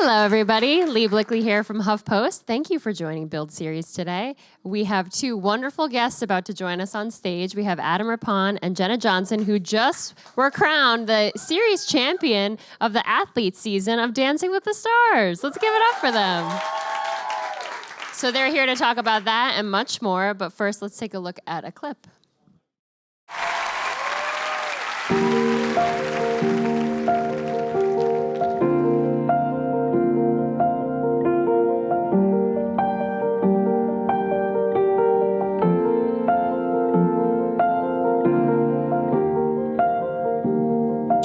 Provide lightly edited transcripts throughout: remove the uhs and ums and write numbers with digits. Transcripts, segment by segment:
Hello, everybody. Lee Blickley here from HuffPost. Thank you for joining Build Series today. We have two wonderful guests about to join us on stage. We have Adam Rippon and Jenna Johnson, who just were crowned the series champion of the athlete season of Dancing with the Stars. Let's give it up for them. So they're here to talk about that and much more, but first let's take a look at a clip.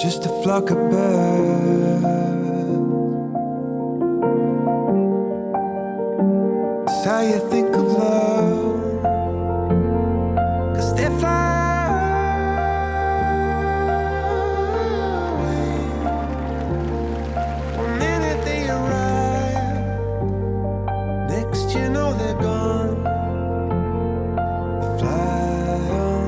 Just a flock of birds. That's how you think of love. 'Cause they're far away. One minute they arrive, next you know they're gone. They fly on.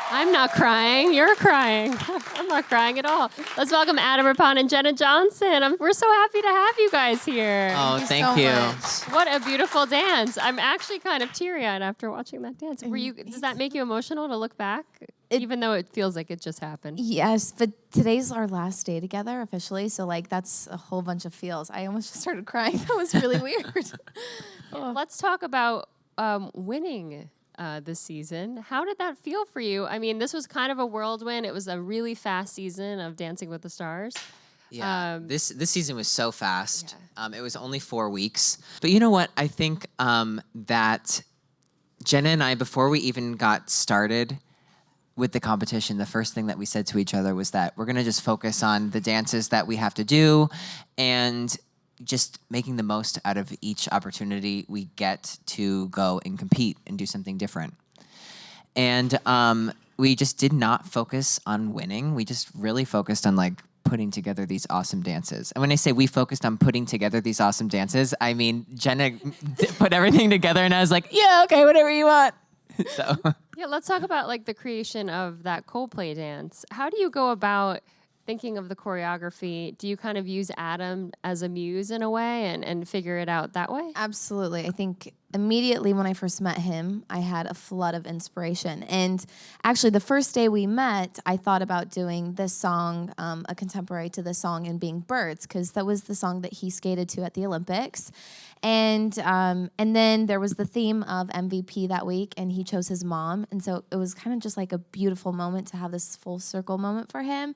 I'm not crying. You're crying. I'm not crying at all. Let's welcome Adam Rippon and Jenna Johnson. We're so happy to have you guys here. Oh, thank you. What a beautiful dance. I'm actually kind of teary-eyed after watching that dance. Does that make you emotional to look back? Even though it feels like it just happened. Yes, but today's our last day together officially, so like that's a whole bunch of feels. I almost just started crying. That was really weird. Let's talk about winning this season. How did that feel for you? I mean, this was kind of a whirlwind. It was a really fast season of Dancing with the Stars. Yeah, this season was so fast. Yeah. It was only 4 weeks. But you know what? I think that Jenna and I, before we even got started with the competition, the first thing that we said to each other was that we're going to just focus on the dances that we have to do and just making the most out of each opportunity we get to go and compete and do something different. And we just did not focus on winning. We just really focused on like putting together these awesome dances. And when I say we focused on putting together these awesome dances, I mean Jenna put everything together and I was like, yeah, okay, whatever you want. So yeah, let's talk about like the creation of that Coldplay dance. How do you go about thinking of the choreography? Do you kind of use Adam as a muse in a way and figure it out that way? Absolutely. I think immediately when I first met him, I had a flood of inspiration. And actually the first day we met, I thought about doing this song, a contemporary to this song, and being Birds, because that was the song that he skated to at the Olympics. And then there was the theme of MVP that week, and he chose his mom. And so it was kind of just like a beautiful moment to have this full circle moment for him.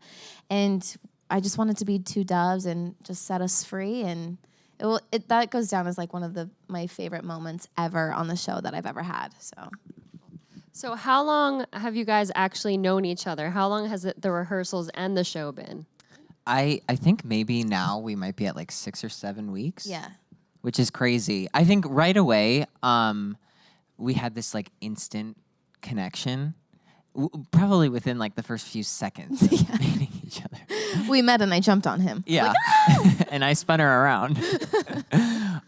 And I just wanted to be two doves and just set us free. And that goes down as like one of my favorite moments ever on the show that I've ever had. So how long have you guys actually known each other? How long has the rehearsals and the show been? I think maybe now we might be at like 6 or 7 weeks. Yeah. Which is crazy. I think right away, we had this like instant connection, probably within like the first few seconds of meeting each other. We met and I jumped on him. Yeah, like, ah! And I spun her around.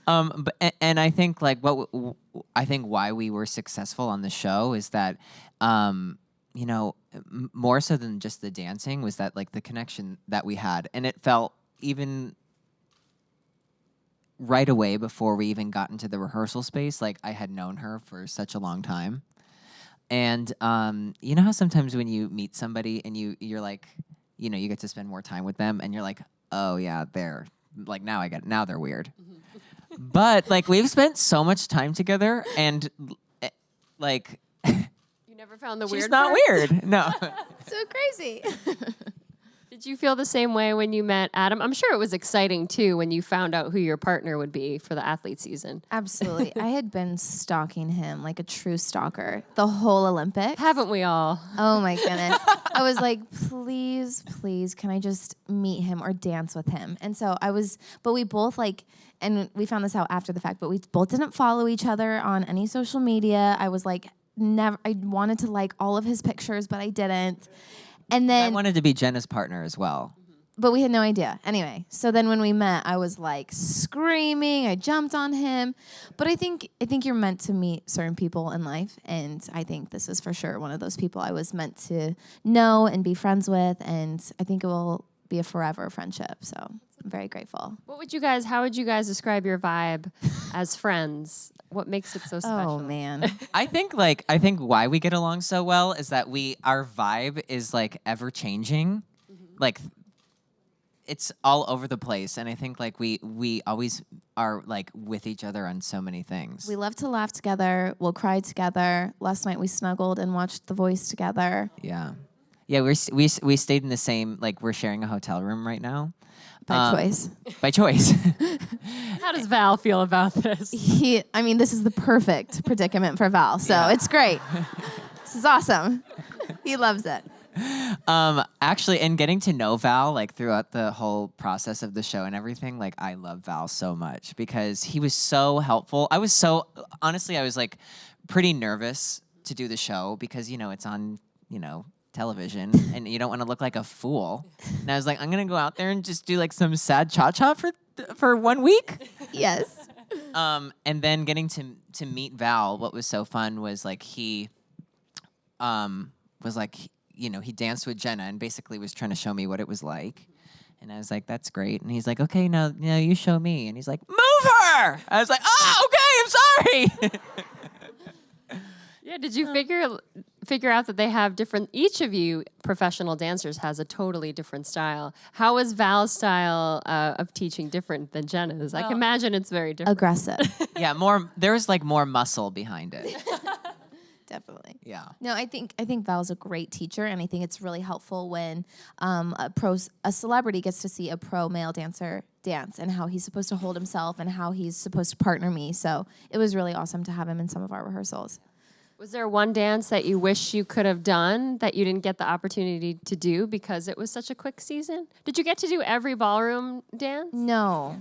And I think like why we were successful on the show is that, you know, more so than just the dancing was that like the connection that we had, and it felt even right away before we even got into the rehearsal space, like I had known her for such a long time. And you know how sometimes when you meet somebody and you're like, you know, you get to spend more time with them and you're like, oh yeah, they're like, now I get it. Now they're weird. But like we've spent so much time together and like never found the She's weird not part? weird. No. So crazy. Did you feel the same way when you met Adam? I'm sure it was exciting too when you found out who your partner would be for the athlete season. Absolutely. I had been stalking him like a true stalker the whole Olympics. Haven't we all? Oh my goodness. I was like, please, can I just meet him or dance with him? And so but we both and we found this out after the fact, but we both didn't follow each other on any social media. I was like, I wanted to like all of his pictures, but I didn't. And I then, wanted to be Jenna's partner as well. but we had no idea. Anyway, so then when we met, I was like screaming. I jumped on him. But I think you're meant to meet certain people in life, and I think this is for sure one of those people I was meant to know and be friends with, and I think it will be a forever friendship. So I'm very grateful. How would you guys describe your vibe as friends? What makes it so special? Oh man. I think why we get along so well is that our vibe is like ever changing. Like it's all over the place, and I think like we always are like with each other on so many things. We love to laugh together. We'll cry together. Last night we snuggled and watched The Voice together. Yeah. Yeah, we stayed in the same, like we're sharing a hotel room right now. By choice. By choice. How does Val feel about this? This is the perfect predicament for Val, so it's great. This is awesome. He loves it. Actually, and getting to know Val like throughout the whole process of the show and everything, like I love Val so much because he was so helpful. I was like pretty nervous to do the show because it's on television and you don't want to look like a fool. And I was like, I'm gonna go out there and just do like some sad cha-cha for 1 week. Yes. And then getting to meet Val, what was so fun was like he was like he danced with Jenna and basically was trying to show me what it was like. And I was like, that's great. And he's like, okay, now you show me. And he's like, move her. I was like, oh, okay, I'm sorry. Yeah, did you figure out that they have each of you professional dancers has a totally different style? How is Val's style of teaching different than Jenna's? I can imagine it's very different. Aggressive. Yeah, there's like more muscle behind it. Definitely. Yeah. No, I think Val's a great teacher, and I think it's really helpful when a celebrity gets to see a pro male dancer dance and how he's supposed to hold himself and how he's supposed to partner me. So it was really awesome to have him in some of our rehearsals. Was there one dance that you wish you could have done that you didn't get the opportunity to do because it was such a quick season? Did you get to do every ballroom dance? No.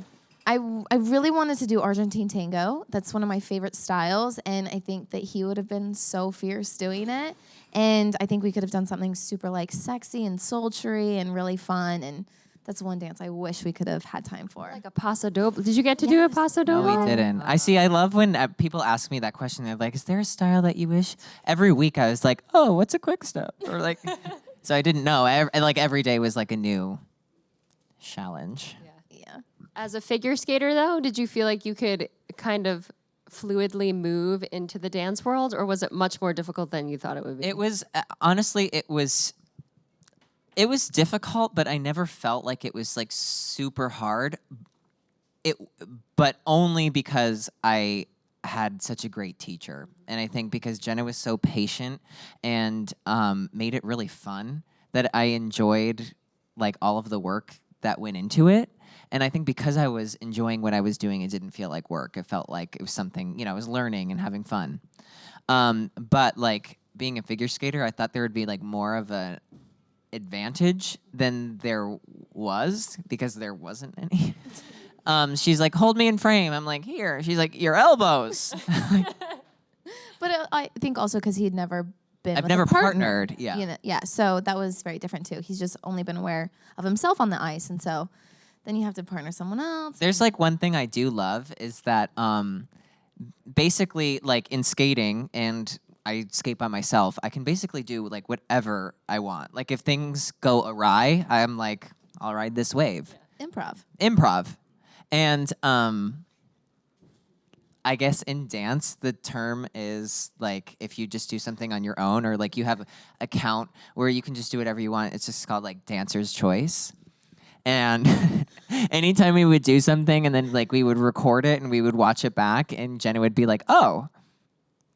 I really wanted to do Argentine tango. That's one of my favorite styles, and I think that he would have been so fierce doing it. And I think we could have done something super like sexy and sultry and really fun, and that's one dance I wish we could have had time for. Like a paso doble. Did you get to do a paso No, doble? we didn't. I love when people ask me that question. They're like, is there a style that you wish? Every week I was like, oh, what's a quick step? Or like, so I didn't know. Every day was like a new challenge. Yeah. As a figure skater, though, did you feel like you could kind of fluidly move into the dance world, or was it much more difficult than you thought it would be? It was, honestly, it was difficult, but I never felt like it was like super hard. But only because I had such a great teacher. And I think because Jenna was so patient and made it really fun that I enjoyed like all of the work that went into it. And I think because I was enjoying what I was doing, it didn't feel like work. It felt like it was something, I was learning and having fun. But like being a figure skater, I thought there would be like more of a advantage than there was because there wasn't any. She's like, hold me in frame. I'm like, here. She's like, your elbows. But I think also because he'd never been I've with never a partner, partnered. Yeah. Yeah. So that was very different too. He's just only been aware of himself on the ice, and so then you have to partner someone else. There's like one thing I do love is that basically like in skating, and I skate by myself, I can basically do like whatever I want. Like if things go awry, I'm like, I'll ride this wave. Improv. And I guess in dance, the term is like if you just do something on your own, or like you have a count where you can just do whatever you want. It's just called like dancer's choice. And anytime we would do something and then like we would record it and we would watch it back, and Jenna would be like, oh,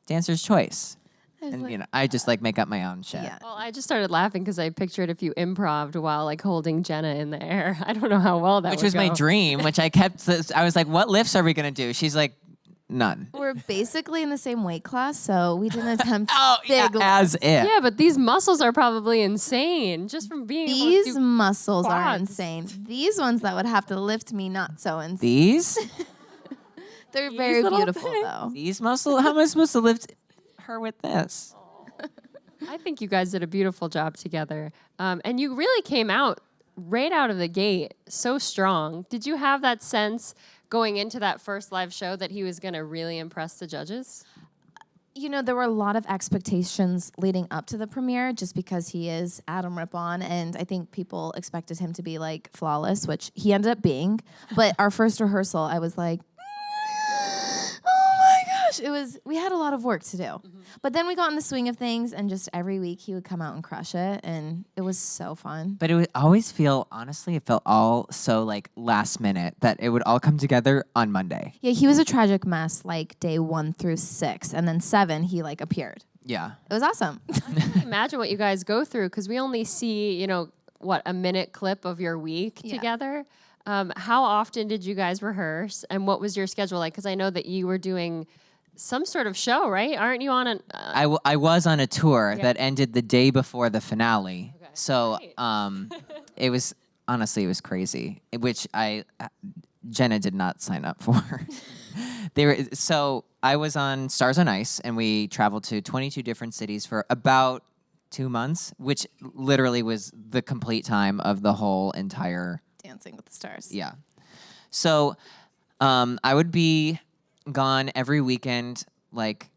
dancer's choice. I And I just like make up my own shit. Yeah. Well, I just started laughing because I pictured if you improv'd while like holding Jenna in the air. I don't know how well that Which would was my go. dream, which I kept. I was like, what lifts are we going to do? She's like, none. We're basically in the same weight class, so we didn't attempt yeah, big lifts. as if. Yeah, but these muscles are probably insane just from being able to These do muscles are quads. insane. These ones that would have to lift me, not so insane. These? They're very little beautiful, things. though. These muscle? How am I supposed to lift her with this? I think you guys did a beautiful job together. And you really came out right out of the gate so strong. Did you have that sense going into that first live show that he was going to really impress the judges? There were a lot of expectations leading up to the premiere just because he is Adam Rippon, and I think people expected him to be like flawless, which he ended up being. But our first rehearsal, I was like, oh my gosh, we had a lot of work to do. But then we got in the swing of things, and just every week he would come out and crush it, and it was so fun. But it would always feel, honestly, it felt all so like last minute that it would all come together on Monday. Yeah, he was a tragic mess like day 1 through 6, and then 7 he like appeared. Yeah. It was awesome. Imagine what you guys go through because we only see, a minute clip of your week together. How often did you guys rehearse, and what was your schedule like? Because I know that you were doing some sort of show, right? Aren't you on an... I was on a tour that ended the day before the finale. Okay. So it was, honestly, it was crazy, which Jenna did not sign up for. So I was on Stars on Ice, and we traveled to 22 different cities for about 2 months, which literally was the complete time of the whole entire... Dancing with the Stars. Yeah. So I would be gone every weekend, like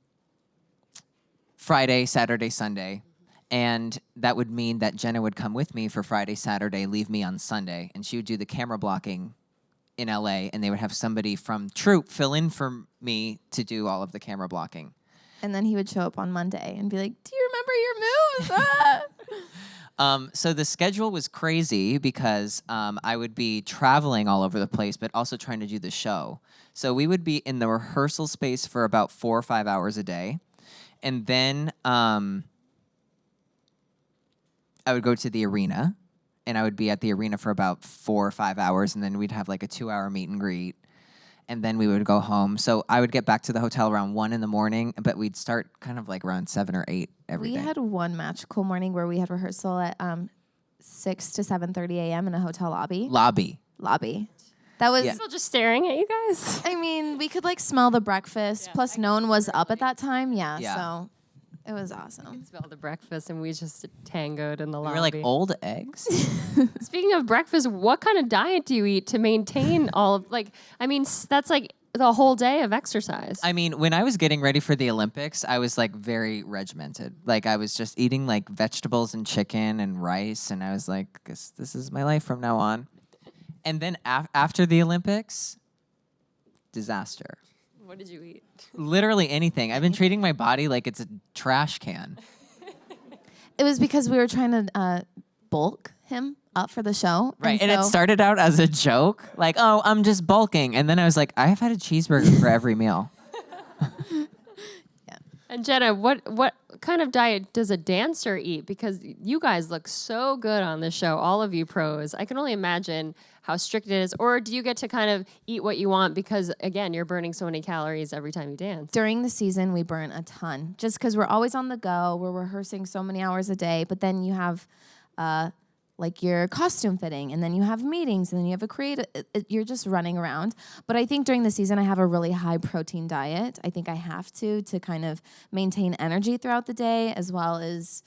Friday, Saturday, Sunday. And that would mean that Jenna would come with me for Friday, Saturday, leave me on Sunday. And she would do the camera blocking in LA, and they would have somebody from Troupe fill in for me to do all of the camera blocking. And then he would show up on Monday and be like, do you remember your moves? Ah! So the schedule was crazy because I would be traveling all over the place, but also trying to do the show. So we would be in the rehearsal space for about 4 or 5 hours a day. And then I would go to the arena, and I would be at the arena for about 4 or 5 hours, and then we'd have like a 2-hour meet and greet. And then we would go home. So I would get back to the hotel around 1 in the morning, but we'd start kind of like around 7 or 8 every day. We had one magical morning where we had rehearsal at 6 to 7:30 a.m. in a hotel lobby. Lobby. That was... Still just staring at you guys. I mean, we could like smell the breakfast. Plus, no one was up at that time. Yeah. So it was awesome. Smell the breakfast, and we just tangoed in the We lobby. were like old eggs. Speaking of breakfast, what kind of diet do you eat to maintain all of, that's like the whole day of exercise. I mean, when I was getting ready for the Olympics, I was like very regimented. Like I was just eating like vegetables and chicken and rice, and I was like, this is my life from now on. And then after the Olympics, disaster. What did you eat? Literally anything. I've been treating my body like it's a trash can. It was because we were trying to bulk him up for the show. Right, and it started out as a joke, like, oh, I'm just bulking. And then I was like, I've had a cheeseburger for every meal. And Jenna, what kind of diet does a dancer eat? Because you guys look so good on the show, all of you pros. I can only imagine how strict it is. Or do you get to kind of eat what you want because, again, you're burning so many calories every time you dance? During the season, we burn a ton just because we're always on the go. We're rehearsing so many hours a day, but then you have like your costume fitting, and then you have meetings, and then you have a creative, you're just running around. But I think during the season, I have a really high protein diet. I think I have to kind of maintain energy throughout the day, as well as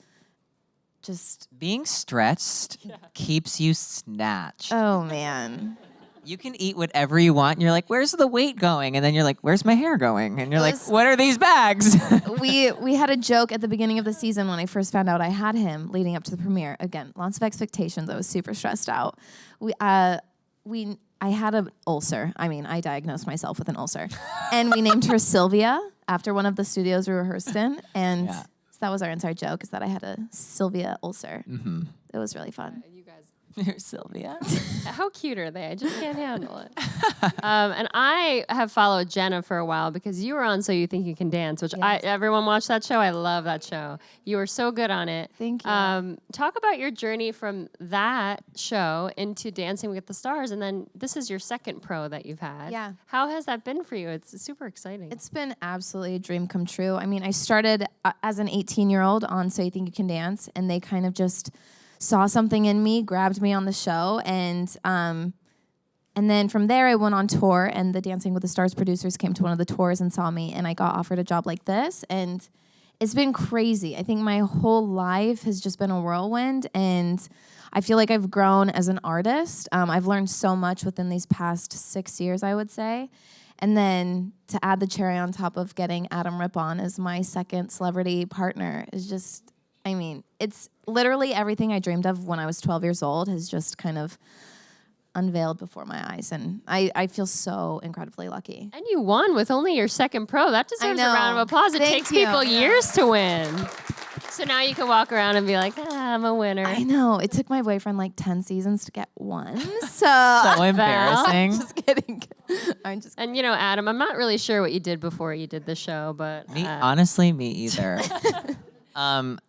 just... Being stretched keeps you snatched. Oh, man. You can eat whatever you want, and you're like, where's the weight going? And then you're like, where's my hair going? And you're like, what are these bags? We had a joke at the beginning of the season when I first found out I had him leading up to the premiere. Again, lots of expectations. I was super stressed out. I had an ulcer. I mean, I diagnosed myself with an ulcer. And we named her Sylvia after one of the studios we rehearsed in. And so that was our inside joke, is that I had a Sylvia ulcer. Mm-hmm. It was really fun. Here's Sylvia. How cute are they? I just can't handle it. And I have followed Jenna for a while because you were on So You Think You Can Dance, which everyone watched that show. I love that show. You were so good on it. Thank you. Talk about your journey from that show into Dancing with the Stars, and then this is your second pro that you've had. Yeah. How has that been for you? It's super exciting. It's been absolutely a dream come true. I mean, I started as an 18-year-old on So You Think You Can Dance, and they kind of just saw something in me, grabbed me on the show, and then from there I went on tour, and the Dancing with the Stars producers came to one of the tours and saw me, and I got offered a job like this, and it's been crazy. I think my whole life has just been a whirlwind, and I feel like I've grown as an artist. I've learned so much within these past 6 years, I would say. And then to add the cherry on top of getting Adam Rippon as my second celebrity partner is just, I mean, it's literally everything I dreamed of when I was 12 years old has just kind of unveiled before my eyes. And I feel so incredibly lucky. And you won with only your second pro. That deserves a round of applause. It takes people years to win. So now you can walk around and be like, I'm a winner. I know. It took my boyfriend like 10 seasons to get one. So embarrassing. Just kidding. I'm just And you know, Adam, I'm not really sure what you did before you did the show, but Honestly, me either.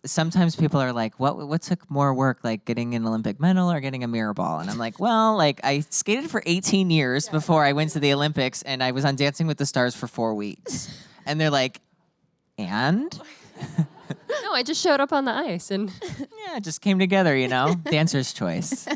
Sometimes people are like, what took more work, like getting an Olympic medal or getting a Mirrorball? And I'm like, well, like I skated for 18 years before I went to the Olympics, and I was on Dancing with the Stars for 4 weeks. And they're like, and? no, I just showed up on the ice and Yeah, it just came together, you know? Dancer's choice.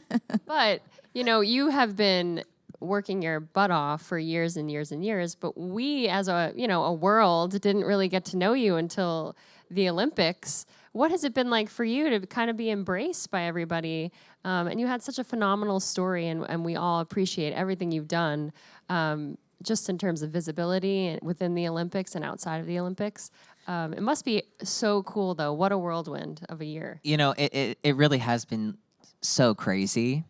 But, you know, you have been working your butt off for years and years and years, but we as a world didn't really get to know you until the Olympics. What has it been like for you to kind of be embraced by everybody? And you had such a phenomenal story, and we all appreciate everything you've done, just in terms of visibility within the Olympics and outside of the Olympics. It must be so cool, though. What a whirlwind of a year. You know, it really has been so crazy.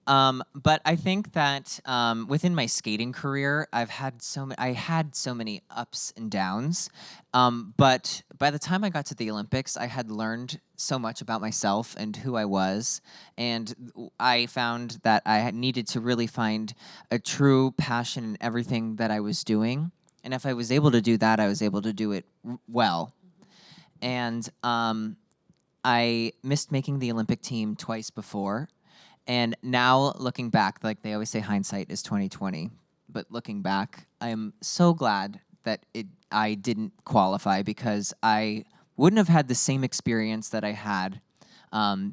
But I think that within my skating career, I had so many ups and downs. But by the time I got to the Olympics, I had learned so much about myself and who I was, and I found that I needed to really find a true passion in everything that I was doing. And if I was able to do that, I was able to do it well. And I missed making the Olympic team twice before. And now looking back, like they always say, hindsight is 20/20. But looking back, I am so glad that I didn't qualify, because I wouldn't have had the same experience that I had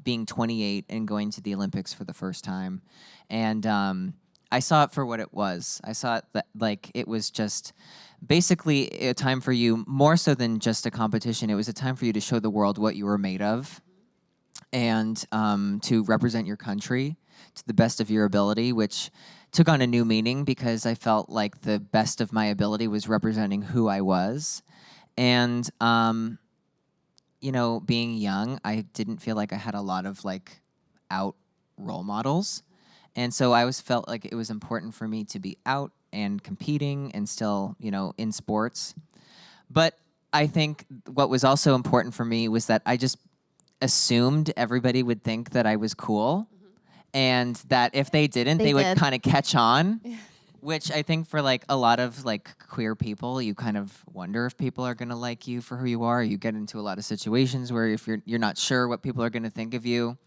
being 28 and going to the Olympics for the first time. And I saw it for what it was. I saw it that like it was just basically a time for you, more so than just a competition. It was a time for you to show the world what you were made of, and to represent your country to the best of your ability, which took on a new meaning because I felt like the best of my ability was representing who I was. And, you know, being young, I didn't feel like I had a lot of like out role models. And so I always felt like it was important for me to be out and competing and still, you know, in sports. But I think what was also important for me was that I just assumed everybody would think that I was cool, and that if they didn't, they would kind of catch on, which I think for like a lot of like queer people, you kind of wonder if people are going to like you for who you are. You get into a lot of situations where if you're not sure what people are going to think of you.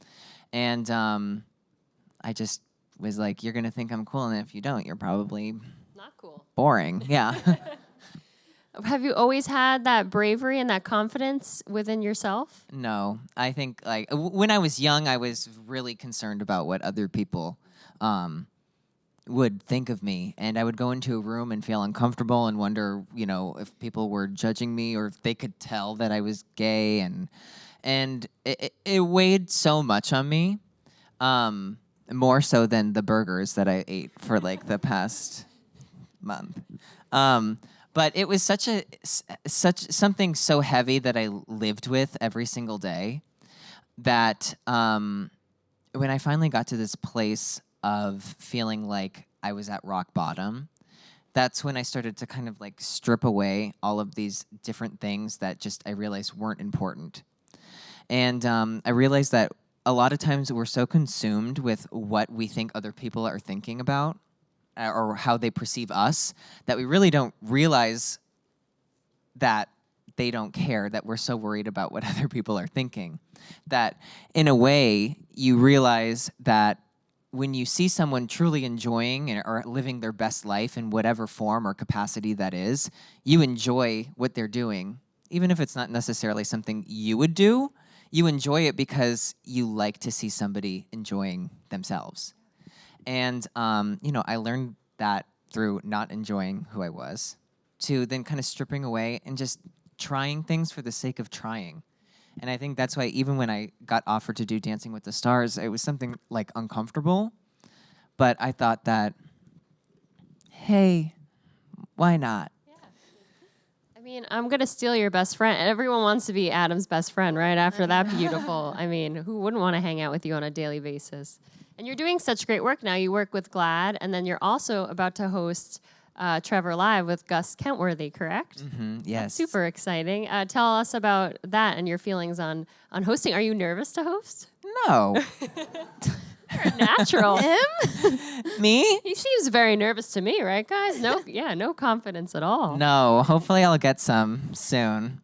And I just was like, you're going to think I'm cool, and if you don't, you're probably not cool. Boring. Yeah. Have you always had that bravery and that confidence within yourself? No, I think like when I was young, I was really concerned about what other people would think of me, and I would go into a room and feel uncomfortable and wonder, you know, if people were judging me or if they could tell that I was gay, and it weighed so much on me, more so than the burgers that I ate for like the past month. But it was such something so heavy that I lived with every single day that when I finally got to this place of feeling like I was at rock bottom, that's when I started to kind of like strip away all of these different things that just I realized weren't important. And I realized that a lot of times we're so consumed with what we think other people are thinking about or how they perceive us that we really don't realize that they don't care, that we're so worried about what other people are thinking. That in a way, you realize that when you see someone truly enjoying or living their best life in whatever form or capacity that is, you enjoy what they're doing. Even if it's not necessarily something you would do, you enjoy it because you like to see somebody enjoying themselves. And, I learned that through not enjoying who I was, to then kind of stripping away and just trying things for the sake of trying. And I think that's why even when I got offered to do Dancing with the Stars, it was something like uncomfortable. But I thought that, hey, why not? I mean, I'm going to steal your best friend. Everyone wants to be Adam's best friend, right? After that beautiful, I mean, who wouldn't want to hang out with you on a daily basis? And you're doing such great work now. You work with GLAAD, and then you're also about to host Trevor Live with Gus Kentworthy, correct? Mm-hmm, yes. That's super exciting. Tell us about that and your feelings on hosting. Are you nervous to host? No. You're a natural. Him? Me? He seems very nervous to me, right, guys? No confidence at all. No. Hopefully I'll get some soon.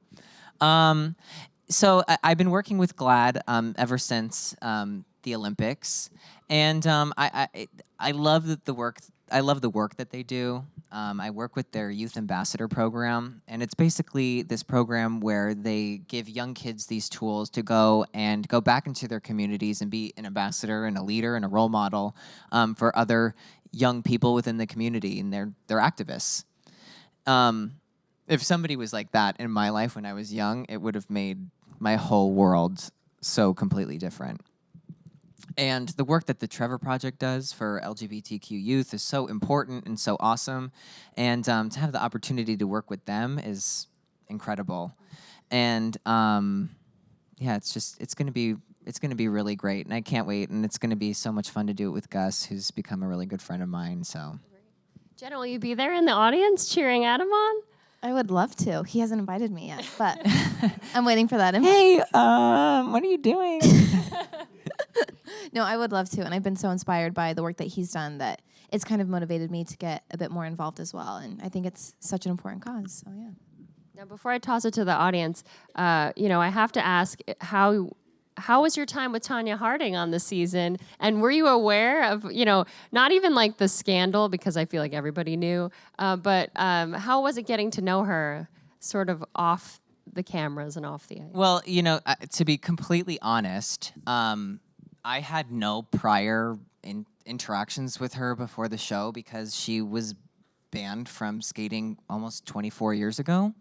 So I've been working with GLAAD ever since the Olympics, and I love the work. I love the work that they do. I work with their Youth Ambassador program, and it's basically this program where they give young kids these tools to go back into their communities and be an ambassador and a leader and a role model for other young people within the community, and they're activists. If somebody was like that in my life when I was young, it would have made my whole world so completely different. And the work that the Trevor Project does for LGBTQ youth is so important and so awesome. And to have the opportunity to work with them is incredible. And it's gonna be really great. And I can't wait. And it's gonna be so much fun to do it with Gus, who's become a really good friend of mine. So, Jenna, will you be there in the audience cheering Adam on? I would love to. He hasn't invited me yet, but I'm waiting for that. Hey, what are you doing? No, I would love to, and I've been so inspired by the work that he's done that it's kind of motivated me to get a bit more involved as well, and I think it's such an important cause, so yeah. Now, before I toss it to the audience, I have to ask, how was your time with Tonya Harding on the season, and were you aware of, not even like the scandal, because I feel like everybody knew, but how was it getting to know her sort of off the cameras and off the ice? Well, to be completely honest, I had no prior interactions with her before the show because she was banned from skating almost 24 years ago.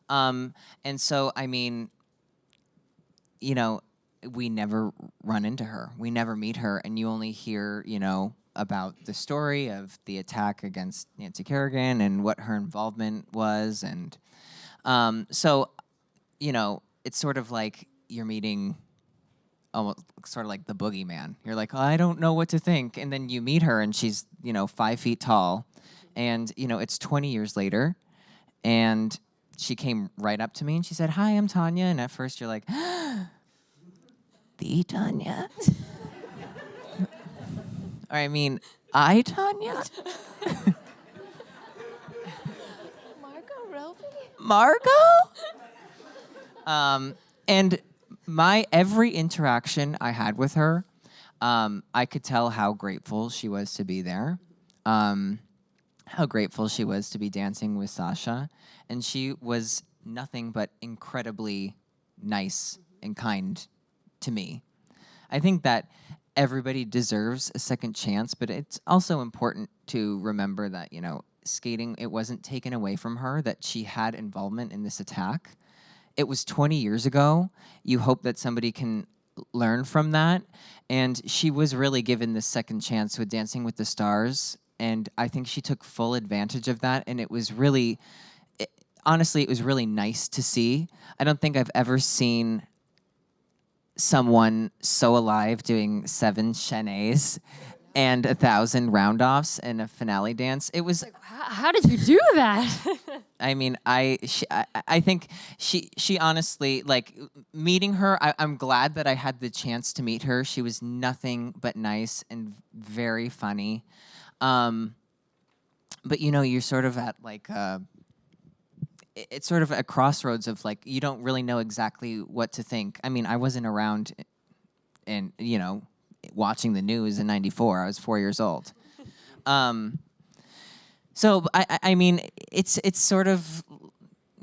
And so, I mean, we never run into her. We never meet her, and you only hear, about the story of the attack against Nancy Kerrigan and what her involvement was. And so, it's sort of like you're meeting almost sort of like the boogeyman. You're like, oh, I don't know what to think. And then you meet her, and she's, 5 feet tall. And, it's 20 years later, and she came right up to me, and she said, hi, I'm Tonya. And at first you're like, the Tonya? Or I mean, I Tonya? Margot? And every interaction I had with her, I could tell how grateful she was to be there, how grateful she was to be dancing with Sasha, and she was nothing but incredibly nice and kind to me. I think that everybody deserves a second chance, but it's also important to remember that, skating, it wasn't taken away from her that she had involvement in this attack. It was 20 years ago. You hope that somebody can learn from that. And she was really given this second chance with Dancing with the Stars. And I think she took full advantage of that. And it was really, honestly, it was really nice to see. I don't think I've ever seen someone so alive doing 7 chaînés and 1,000 round-offs in a finale dance. It was. How did you do that? I mean, I think she honestly, like, meeting her, I'm glad that I had the chance to meet her. She was nothing but nice and very funny. But, you know, you're sort of at, like, it's sort of a crossroads of, like, you don't really know exactly what to think. I mean, I wasn't around and, you know, watching the news in '94. I was 4 years old. So I mean, it's sort of,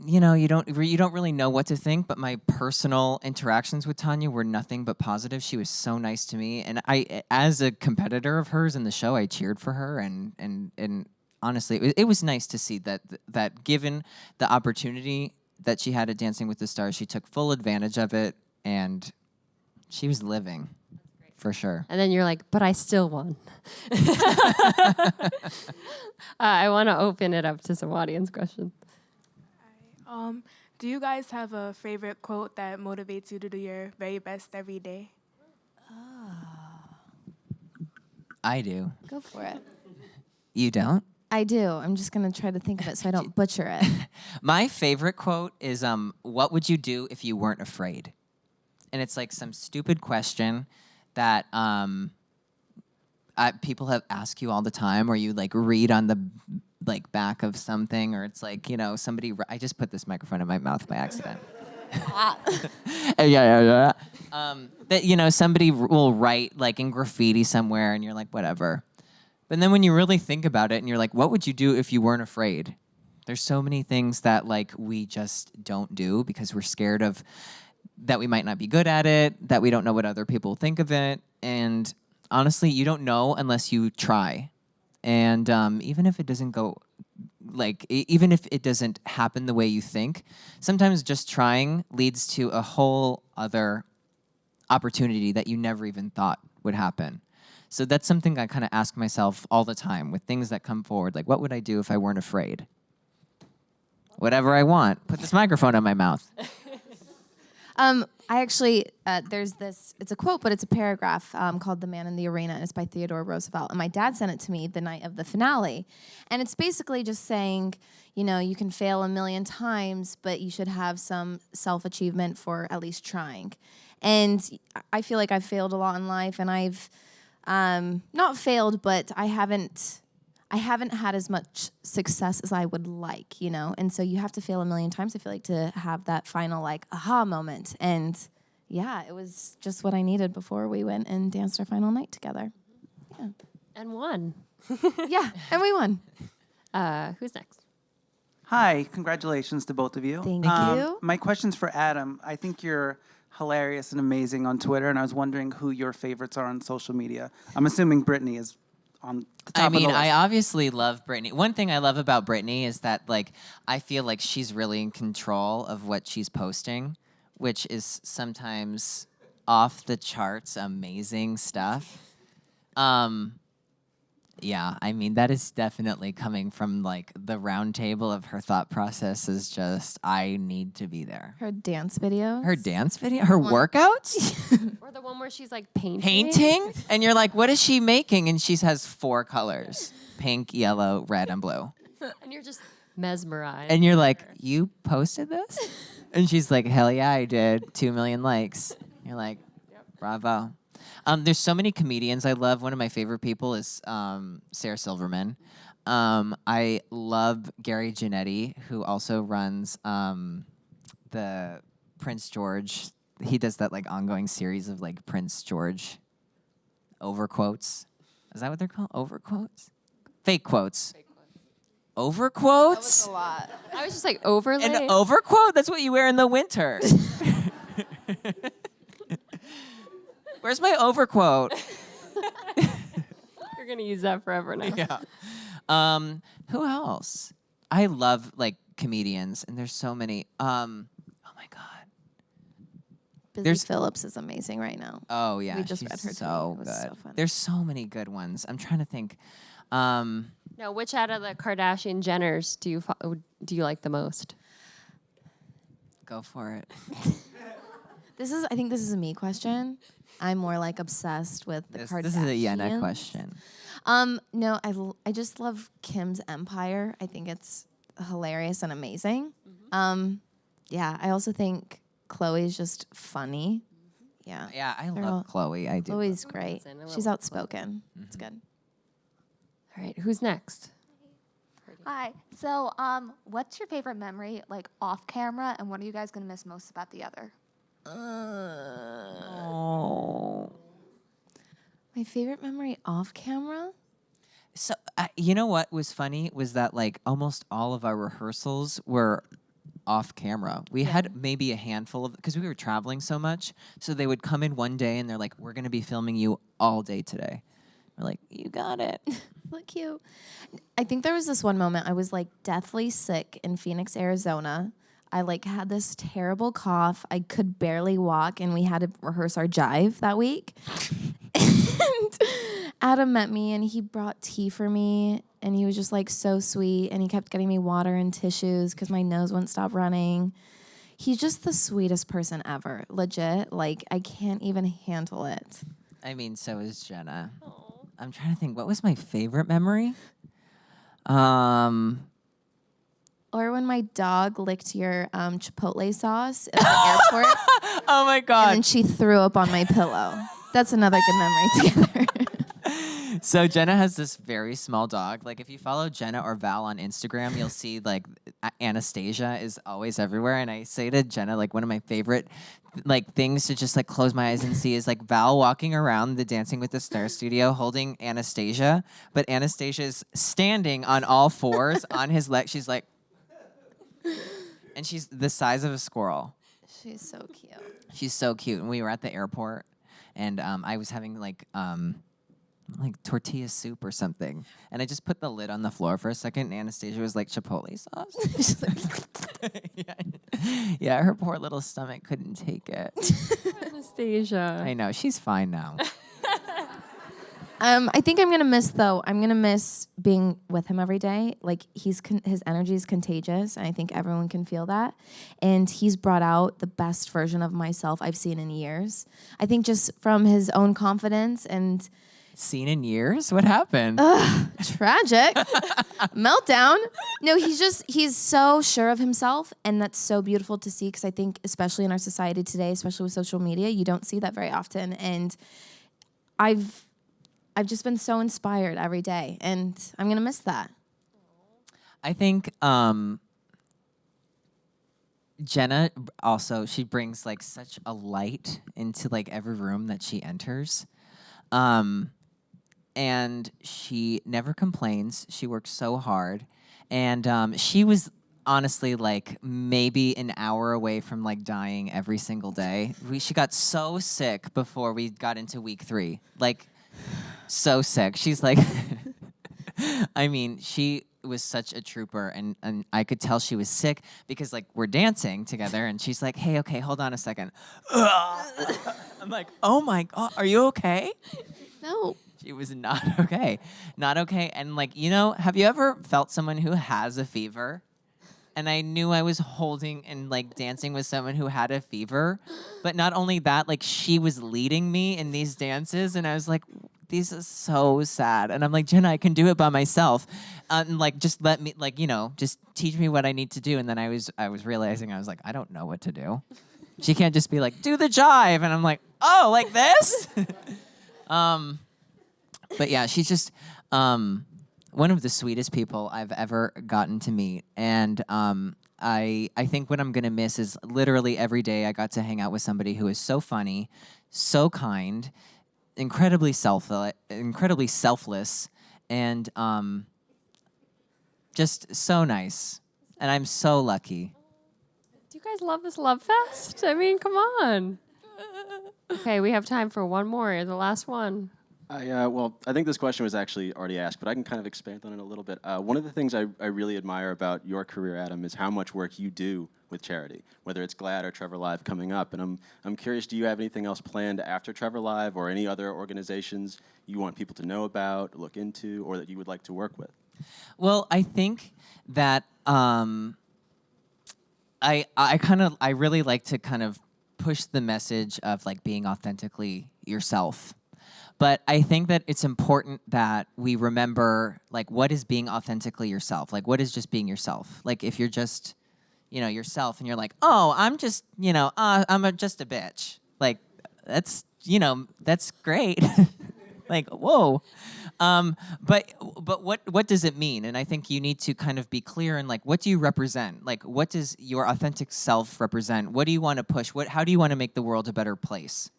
you know, you don't really know what to think. But my personal interactions with Tonya were nothing but positive. She was so nice to me, and I, as a competitor of hers in the show, I cheered for her, and honestly, it was nice to see that given the opportunity that she had at Dancing with the Stars, she took full advantage of it, and she was living. For sure. And then you're like, but I still won. I want to open it up to some audience questions. Do you guys have a favorite quote that motivates you to do your very best every day? I do. Go for it. You don't? I do. I'm just going to try to think of it so I don't butcher it. My favorite quote is, what would you do if you weren't afraid? And it's like some stupid question that people have asked you all the time, or you like read on the like back of something, or it's like, you know, somebody. I just put this microphone in my mouth by accident. Yeah. That, you know, somebody will write like in graffiti somewhere, and you're like, whatever. But then when you really think about it, and you're like, what would you do if you weren't afraid? There's so many things that like we just don't do because we're scared of that we might not be good at it, that we don't know what other people think of it. And honestly, you don't know unless you try. And even if it doesn't go, like, even if it doesn't happen the way you think, sometimes just trying leads to a whole other opportunity that you never even thought would happen. So that's something I kind of ask myself all the time with things that come forward. Like, what would I do if I weren't afraid? Whatever I want. Put this microphone in my mouth. I actually, there's this, it's a quote, but it's a paragraph called The Man in the Arena, and it's by Theodore Roosevelt. And my dad sent it to me the night of the finale. And it's basically just saying, you know, you can fail a million times, but you should have some self-achievement for at least trying. And I feel like I've failed a lot in life, and I've not failed, but I haven't had as much success as I would like, you know? And so you have to fail a million times, I feel like, to have that final, like, aha moment. And yeah, it was just what I needed before we went and danced our final night together. Yeah. And won. Yeah, and we won. Who's next? Hi, congratulations to both of you. Thank you. My question's for Adam. I think you're hilarious and amazing on Twitter, and I was wondering who your favorites are on social media. I'm assuming Brittany is on the top I of the mean, list. I obviously love Brittany. One thing I love about Brittany is that, like, I feel like she's really in control of what she's posting, which is sometimes off the charts amazing stuff. Yeah, I mean, that is definitely coming from, like, the round table of her thought process is just, I need to be there. Her dance video. Her dance video? Her workouts? Or the one where she's like painting. Painting? And you're like, what is she making? And she has 4 colors, pink, yellow, red, and blue. And you're just mesmerized. And you're like, you posted this? And she's like, hell yeah, I did. 2 million likes. You're like, bravo. There's so many comedians I love. One of my favorite people is Sarah Silverman. I love Gary Janetti, who also runs the Prince George. He does that like ongoing series of like Prince George overquotes. Is that what they're called? Overquotes? Fake quotes. Overquotes? That was a lot. I was just like overlay. An overquote? That's what you wear in the winter. Where's my overquote? You're gonna use that forever now. Yeah. Who else? I love like comedians, and there's so many. Oh my God. Busy Phillips is amazing right now. Oh yeah, We just she's read her so tweet. It good. was so funny. There's so many good ones. I'm trying to think. Now, which out of the Kardashian Jenners do you like the most? Go for it. I think this is a me question. I'm more like obsessed with the Kardashians. This is a Jenna question. No, I just love Kim's empire. I think it's hilarious and amazing. Yeah, I also think Chloe's just funny. Yeah. Yeah, I love Chloe. I do. Chloe's great. She's outspoken. It's good. All right, who's next? Hi. So, what's your favorite memory, like off camera, and what are you guys gonna miss most about the other? My favorite memory off camera? So you know what was funny was that like almost all of our rehearsals were off camera. We had maybe a handful of, because we were traveling so much. So they would come in one day and they're like, "We're gonna be filming you all day today." We're like, "You got it." Look cute. I think there was this one moment I was like deathly sick in Phoenix, Arizona. I like had this terrible cough. I could barely walk, and we had to rehearse our jive that week. And Adam met me, and he brought tea for me, and he was just like so sweet, and he kept getting me water and tissues because my nose wouldn't stop running. He's just the sweetest person ever. Legit. Like, I can't even handle it. I mean, so is Jenna. I'm trying to think, what was my favorite memory? Or when my dog licked your Chipotle sauce at the airport. Oh my God. And then she threw up on my pillow. That's another good memory together. So Jenna has this very small dog. Like if you follow Jenna or Val on Instagram, you'll see like Anastasia is always everywhere. And I say to Jenna, like one of my favorite like things to just like close my eyes and see is like Val walking around the Dancing with the Stars studio holding Anastasia, but Anastasia is standing on all fours on his leg. She's like, and she's the size of a squirrel. She's so cute. She's so cute. And we were at the airport, and I was having like tortilla soup or something, and I just put the lid on the floor for a second. And Anastasia was like, "Chipotle sauce." She's like, yeah, her poor little stomach couldn't take it. Anastasia. I know, she's fine now. I think I'm gonna miss being with him every day. Like his energy is contagious, and I think everyone can feel that. And he's brought out the best version of myself I've seen in years. I think just from his own confidence and Seen in years? What happened? tragic meltdown. No, he's so sure of himself, and that's so beautiful to see. Because I think, especially in our society today, especially with social media, you don't see that very often. And I've just been so inspired every day, and I'm gonna miss that. I think Jenna also, she brings like such a light into like every room that she enters. And she never complains. She works so hard. And she was honestly like maybe an hour away from like dying every single day. She got so sick before we got into week 3. Like so sick. She's like, I mean, she was such a trooper, and I could tell she was sick because like we're dancing together, and she's like, "Hey, okay, hold on a second." I'm like, "Oh my God, are you okay?" No. She was not okay. Not okay. And like, you know, have you ever felt someone who has a fever? And I knew I was holding and like dancing with someone who had a fever. But not only that, like she was leading me in these dances, and I was like, "These are so sad." And I'm like, "Jenna, I can do it by myself." And like, just let me, like, you know, just teach me what I need to do. And then I was realizing, I was like, I don't know what to do. She can't just be like, "Do the jive." And I'm like, "Oh, like this?" But yeah, she's just one of the sweetest people I've ever gotten to meet. And I think what I'm going to miss is literally every day I got to hang out with somebody who is so funny, so kind, incredibly selfless, and just so nice. And I'm so lucky. Do you guys love this love fest? I mean, come on. Okay, we have time for one more. The last one. Well, I think this question was actually already asked, but I can kind of expand on it a little bit. One of the things I really admire about your career, Adam, is how much work you do with charity, whether it's GLAAD or Trevor Live coming up. And I'm curious, do you have anything else planned after Trevor Live, or any other organizations you want people to know about, look into, or that you would like to work with? Well, I think that I really like to kind of push the message of like being authentically yourself. But I think that it's important that we remember, like, what is being authentically yourself? Like, what is just being yourself? Like, if you're just, yourself and you're like, oh, I'm just, just a bitch. Like, that's, that's great. Like, whoa. But what does it mean? And I think you need to kind of be clear in, like, what do you represent? Like, what does your authentic self represent? What do you want to push? How do you want to make the world a better place?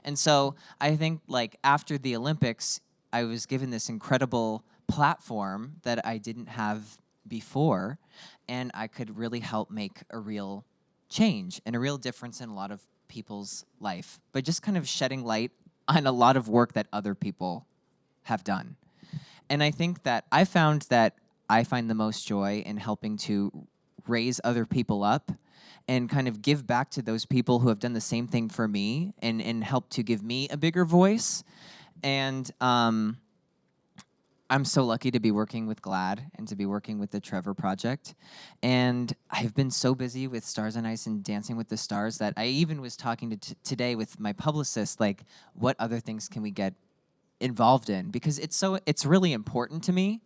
And so I think, like, after the Olympics, I was given this incredible platform that I didn't have before, and I could really help make a real change and a real difference in a lot of people's life by just kind of shedding light on a lot of work that other people have done. And I think that I found that I find the most joy in helping to raise other people up and kind of give back to those people who have done the same thing for me and help to give me a bigger voice. And I'm so lucky to be working with GLAAD and to be working with the Trevor Project. And I've been so busy with Stars on Ice and Dancing with the Stars that I even was talking to today with my publicist, like, what other things can we get involved in? Because it's really important to me,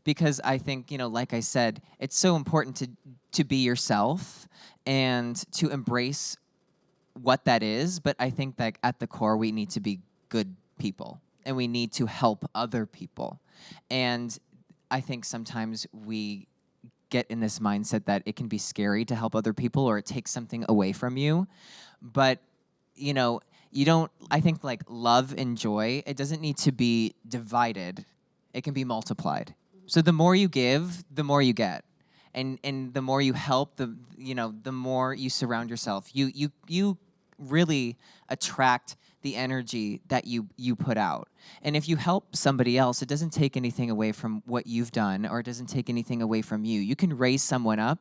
because I think, like I said, it's so important to be yourself and to embrace what that is. But I think that at the core, we need to be good people and we need to help other people. And I think sometimes we get in this mindset that it can be scary to help other people or it takes something away from you. But, you don't, I think, like, love and joy, it doesn't need to be divided. It can be multiplied. So the more you give, the more you get. And the more you help, the more you surround yourself. You really attract the energy that you put out. And if you help somebody else, it doesn't take anything away from what you've done, or it doesn't take anything away from you. You can raise someone up,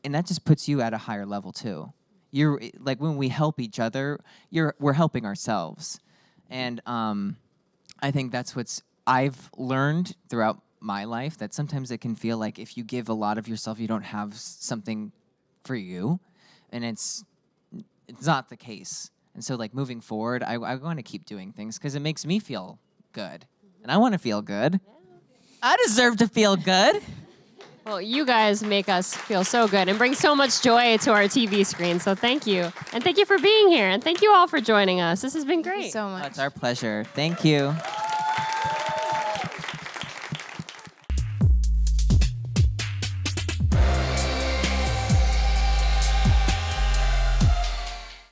and that just puts you at a higher level too. You're like, when we help each other, we're helping ourselves. And I think that's what I've learned throughout my life, that sometimes it can feel like if you give a lot of yourself, you don't have something for you, and it's not the case. And so, like, moving forward, I want to keep doing things because it makes me feel good, and I want to feel good. I deserve to feel good. Well, you guys make us feel so good and bring so much joy to our TV screen. So thank you. And thank you for being here. And thank you all for joining us. This has been great. Thank you so much. It's our pleasure. Thank you.